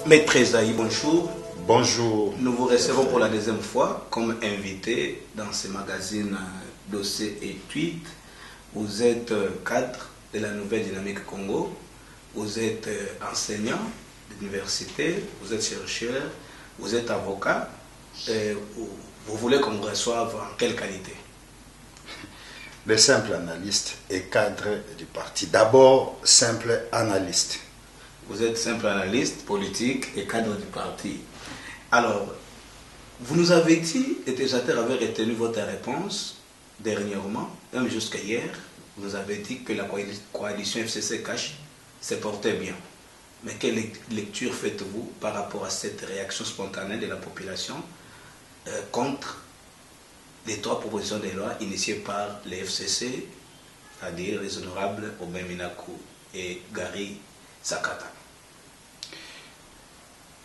Maître Esaïe, bonjour. Bonjour. Nous vous recevons pour la deuxième fois comme invité dans ce magazine Dossier et Tweet. Vous êtes cadre de la Nouvelle Dynamique Congo. Vous êtes enseignant d'université. Vous êtes chercheur. Vous êtes avocat. Vous voulez qu'on vous reçoive en quelle qualité? Le simple analyste et cadre du parti. D'abord, simple analyste. Vous êtes simple analyste politique et cadre du parti. Alors, vous nous avez dit, et Téjater avait retenu votre réponse dernièrement, même jusqu'à hier, vous nous avez dit que la coalition FCC Cash se portait bien. Mais quelle lecture faites-vous par rapport à cette réaction spontanée de la population contre les trois propositions de loi initiées par les FCC, c'est-à-dire les honorables Aubin Minakou et Gary Sakata?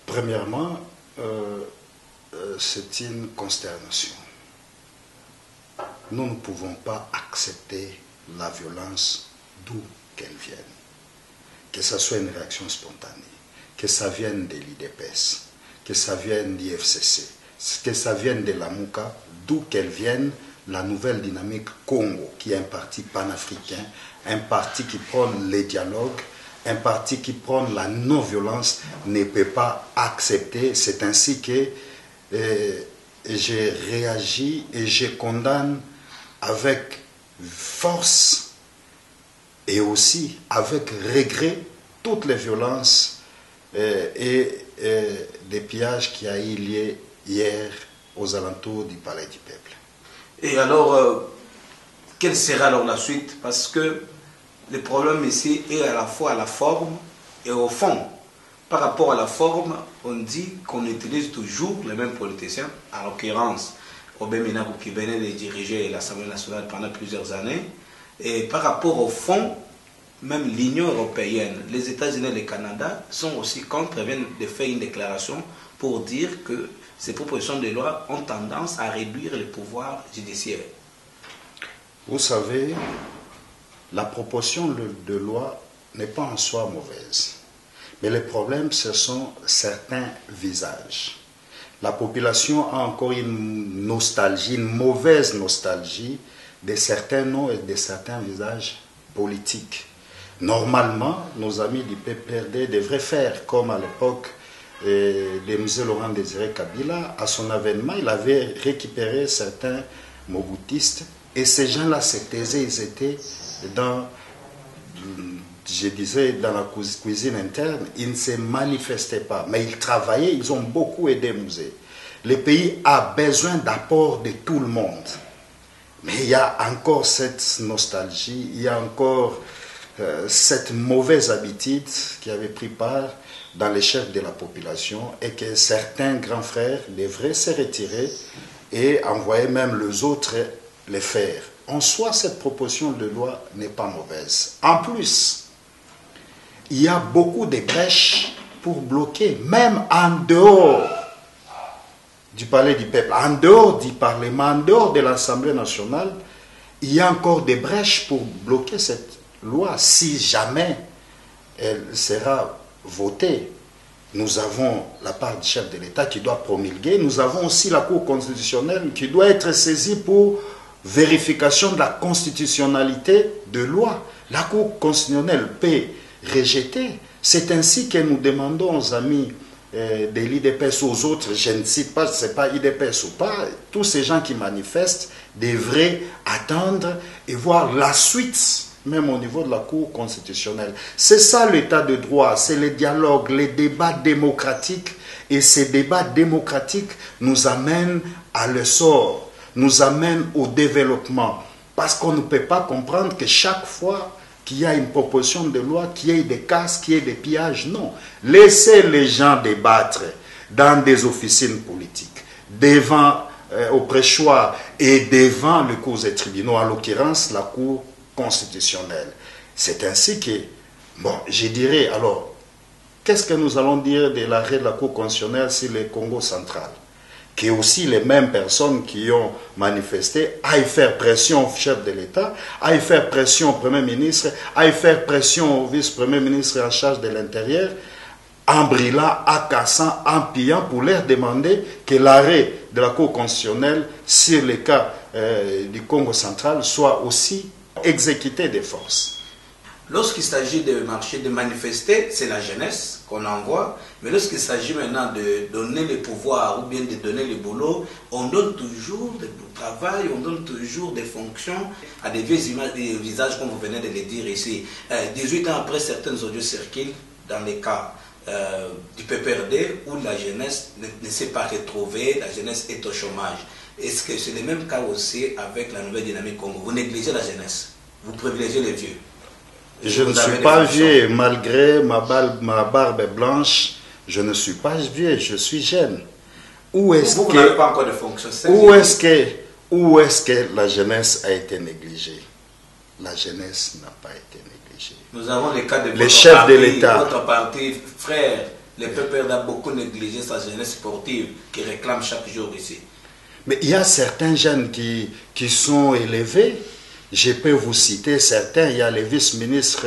Premièrement, c'est une consternation. Nous ne pouvons pas accepter la violence d'où qu'elle vienne. Que ce soit une réaction spontanée, que ça vienne de l'IDPS, que ça vienne du FCC, que ça vienne de la MOUCA, d'où qu'elle vienne, la Nouvelle Dynamique Congo, qui est un parti panafricain, un parti qui prône les dialogues, un parti qui prône la non-violence, ne peut pas accepter. C'est ainsi que j'ai réagi et je condamne avec force et aussi avec regret toutes les violences et des pillages qui a eu lieu hier aux alentours du Palais du Peuple. Et alors, quelle sera alors la suite? Parce que le problème ici est à la fois à la forme et au fond. Par rapport à la forme, on dit qu'on utilise toujours les mêmes politiciens, en l'occurrence Aubin Minakou qui venait de diriger l'Assemblée nationale pendant plusieurs années. Et par rapport au fond, même l'Union européenne, les États-Unis et le Canada sont aussi contre, viennent de faire une déclaration pour dire que ces propositions de loi ont tendance à réduire le pouvoir judiciaire. Vous savez, la proposition de loi n'est pas en soi mauvaise. Mais le problème, ce sont certains visages. La population a encore une nostalgie, une mauvaise nostalgie de certains noms et de certains visages politiques. Normalement, nos amis du PPRD devraient faire comme à l'époque de M. Laurent Désiré Kabila. À son avènement, il avait récupéré certains moboutistes et ces gens-là se taisaient, ils étaient dans, je disais, dans la cuisine interne, ils ne se manifestaient pas, mais ils travaillaient, ils ont beaucoup aidé Musée. Le pays a besoin d'apport de tout le monde. Mais il y a encore cette nostalgie, il y a encore cette mauvaise habitude qui avait pris part dans les chefs de la population et que certains grands frères devraient se retirer et envoyer même les autres les faire. En soi, cette proposition de loi n'est pas mauvaise. En plus, il y a beaucoup de brèches pour bloquer, même en dehors du Palais du Peuple, en dehors du Parlement, en dehors de l'Assemblée nationale, il y a encore des brèches pour bloquer cette loi si jamais elle sera votée. Nous avons la part du chef de l'État qui doit promulguer, nous avons aussi la Cour constitutionnelle qui doit être saisie pour vérification de la constitutionnalité de loi. La Cour constitutionnelle peut rejeter. C'est ainsi que nous demandons aux amis de l'IDPS, aux autres, je ne cite pas, ce n'est pas IDPS ou pas, tous ces gens qui manifestent devraient attendre et voir la suite, même au niveau de la Cour constitutionnelle. C'est ça l'état de droit, c'est le dialogue, les débats démocratiques, et ces débats démocratiques nous amènent à l'essor, nous amènent au développement, parce qu'on ne peut pas comprendre que chaque fois qu'il y a une proposition de loi, qu'il y ait des casses, qu'il y ait des pillages. Non. Laissez les gens débattre dans des officines politiques, devant, au prêchoir et devant les cours et tribunaux, en l'occurrence la Cour constitutionnelle. C'est ainsi que, bon, je dirais, alors, qu'est-ce que nous allons dire de l'arrêt de la Cour constitutionnelle sur le Congo central? Que aussi les mêmes personnes qui ont manifesté aillent faire pression au chef de l'État, aillent faire pression au Premier ministre, aillent faire pression au vice-premier ministre en charge de l'Intérieur, en brillant, en cassant, en pillant, pour leur demander que l'arrêt de la Cour constitutionnelle sur les cas du Congo central soit aussi exécuté de force. Lorsqu'il s'agit de marcher, de manifester, c'est la jeunesse qu'on envoie. Mais lorsqu'il s'agit maintenant de donner le pouvoir ou bien de donner le boulot, on donne toujours du travail, on donne toujours des fonctions à des vieux images, des visages, comme vous venez de le dire ici. 18 ans après, certains audios circulent dans les cas du PPRD où la jeunesse ne s'est pas retrouvée, la jeunesse est au chômage. Est-ce que c'est le même cas aussi avec la nouvelle dynamique Congo? Vous négligez la jeunesse, vous privilégiez les vieux. Je ne suis pas vieux, malgré ma barbe blanche, je ne suis pas vieux, je suis jeune. Où est-ce vous n'avez pas encore de fonction? Où est-ce que la jeunesse a été négligée? La jeunesse n'a pas été négligée. Nous avons les cas de les chefs de l'État. Votre parti, frère, le PPRD a beaucoup négligé sa jeunesse sportive qui réclame chaque jour ici. Mais il y a certains jeunes qui sont élevés. Je peux vous citer certains. Il y a les vice-ministres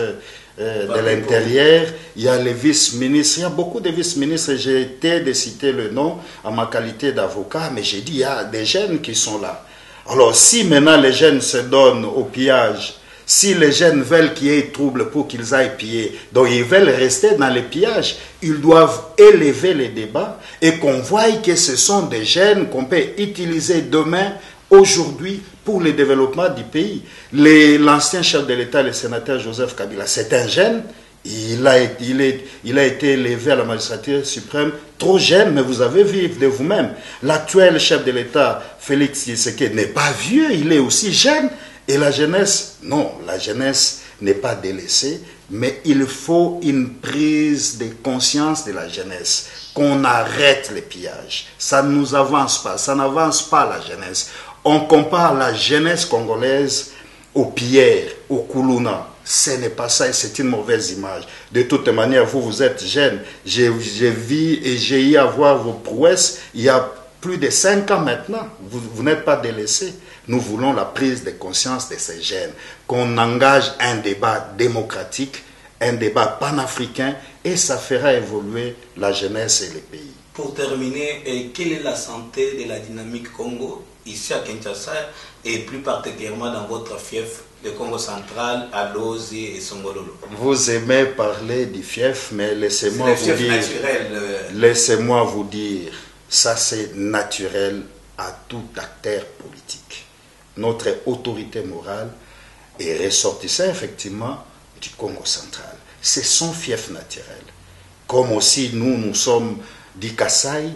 de l'Intérieur, il y a les vice-ministres, il y a beaucoup de vice-ministres. J'ai été de citer le nom en ma qualité d'avocat, mais j'ai dit il y a des jeunes qui sont là. Alors si maintenant les jeunes se donnent au pillage, si les jeunes veulent qu'il y ait trouble pour qu'ils aillent piller, donc ils veulent rester dans les pillages, ils doivent élever les débats et qu'on voie que ce sont des jeunes qu'on peut utiliser demain, aujourd'hui, pour le développement du pays. L'ancien chef de l'État, le sénateur Joseph Kabila, c'est un jeune. Il a été élevé à la magistrature suprême trop jeune, mais vous avez vu de vous-même. L'actuel chef de l'État, Félix Tshisekedi, n'est pas vieux, il est aussi jeune. Et la jeunesse, non, la jeunesse n'est pas délaissée, mais il faut une prise de conscience de la jeunesse, qu'on arrête les pillages. Ça ne nous avance pas, ça n'avance pas la jeunesse. On compare la jeunesse congolaise aux pierres, aux Koulouna. Ce n'est pas ça et c'est une mauvaise image. De toute manière, vous êtes jeune. J'ai vu et j'ai eu à voir vos prouesses il y a plus de 5 ans maintenant. Vous n'êtes pas délaissés. Nous voulons la prise de conscience de ces jeunes. Qu'on engage un débat démocratique, un débat panafricain et ça fera évoluer la jeunesse et les pays. Pour terminer, quelle est la santé de la dynamique Congo ici à Kinshasa et plus particulièrement dans votre fief de Congo central, à Lozi et Songololo? Vous aimez parler du fief, mais laissez-moi vous dire, ça c'est naturel à tout acteur politique. Notre autorité morale est ressortissant effectivement du Congo central. C'est son fief naturel. Comme aussi nous sommes du Kasaï,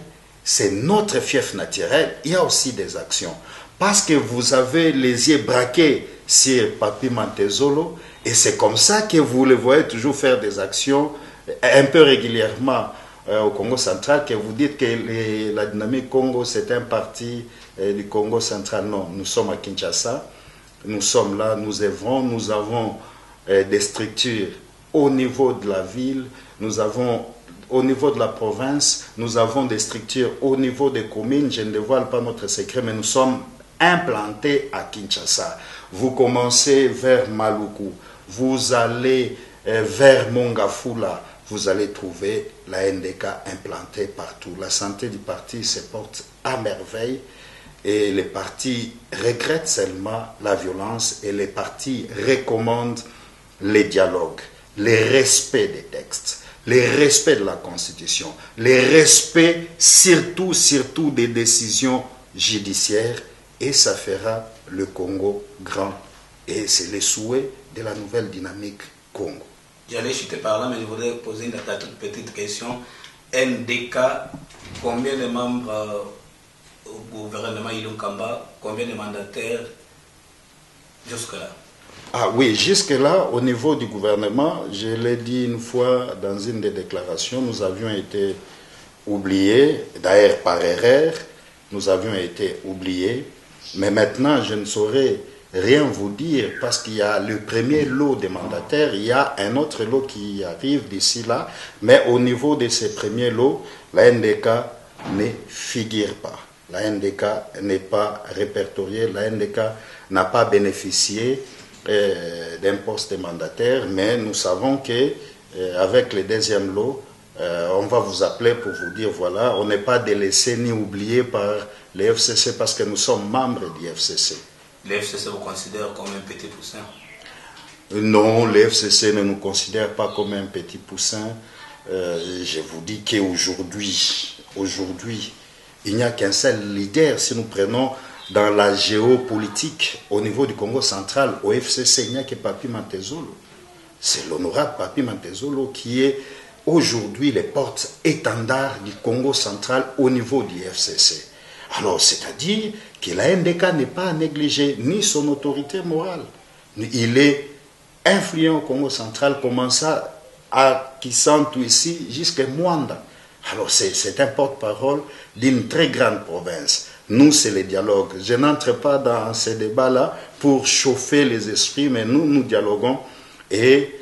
c'est notre fief naturel. Il y a aussi des actions. Parce que vous avez les yeux braqués sur Papi Mantezolo, et c'est comme ça que vous le voyez toujours faire des actions un peu régulièrement au Congo central, que vous dites que la dynamique Congo, c'est un parti du Congo central. Non, nous sommes à Kinshasa, nous sommes là, nous œuvrons, nous avons des structures au niveau de la ville, nous avons au niveau de la province, nous avons des structures au niveau des communes. Je ne dévoile pas notre secret, mais nous sommes implantés à Kinshasa. Vous commencez vers Maluku, vous allez vers Mongafula, vous allez trouver la NDK implantée partout. La santé du parti se porte à merveille et les partis regrettent seulement la violence et les partis recommandent les dialogues, le respect des textes, le respect de la Constitution, le respect surtout des décisions judiciaires, et ça fera le Congo grand. Et c'est le souhait de la nouvelle dynamique Congo. J'allais chuter par là, mais je voudrais poser une toute petite question. NDK, combien de membres au gouvernement Ilunkamba, combien de mandataires jusque-là? Ah oui, jusque-là, au niveau du gouvernement, je l'ai dit une fois dans une des déclarations, nous avions été oubliés, d'ailleurs par erreur, nous avions été oubliés, mais maintenant je ne saurais rien vous dire parce qu'il y a le premier lot des mandataires, il y a un autre lot qui arrive d'ici là, mais au niveau de ces premiers lots, la NDK ne figure pas. La NDK n'est pas répertoriée, la NDK n'a pas bénéficié d'un poste de mandataire, mais nous savons que avec le deuxième lot, on va vous appeler pour vous dire, voilà, on n'est pas délaissé ni oublié par les FCC parce que nous sommes membres du FCC. Les FCC vous considèrent comme un petit poussin? Non, les FCC ne nous considèrent pas comme un petit poussin. Je vous dis qu'aujourd'hui, il n'y a qu'un seul leader. Si nous prenons dans la géopolitique au niveau du Congo central, au FCC, il n'y a que Papi Mantezolo. C'est l'honorable Papi Mantezolo qui est aujourd'hui les porte-étendards du Congo central au niveau du FCC. Alors, c'est-à-dire que la NDK n'est pas à négliger ni son autorité morale. Il est influent au Congo central, commençant à Kisantu ici jusqu'à Mwanda. Alors, c'est un porte-parole d'une très grande province. Nous, c'est le dialogue. Je n'entre pas dans ces débats-là pour chauffer les esprits, mais nous dialoguons et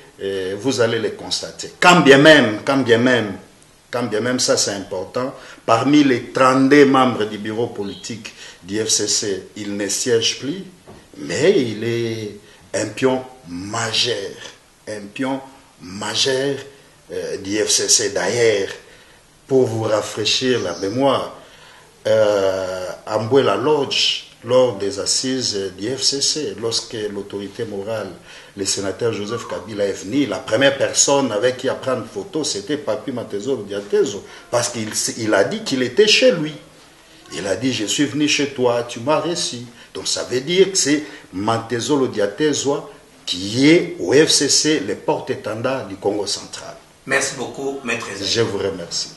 vous allez les constater. Quand bien même, ça c'est important, parmi les 32 membres du bureau politique du FCC, il ne siège plus, mais il est un pion majeur du FCC. D'ailleurs, pour vous rafraîchir la mémoire, à Mbouela Lodge, lors des assises du FCC, lorsque l'autorité morale, le sénateur Joseph Kabila est venu, la première personne avec qui à prendre photo, c'était Papi Mantezolo Diatezo, parce qu'il a dit qu'il était chez lui. Il a dit, je suis venu chez toi, tu m'as reçu. Donc ça veut dire que c'est Mantezolo Diatezo qui est au FCC, le porte-étendard du Congo central. Merci beaucoup, Maître Ezaïe. Je vous remercie.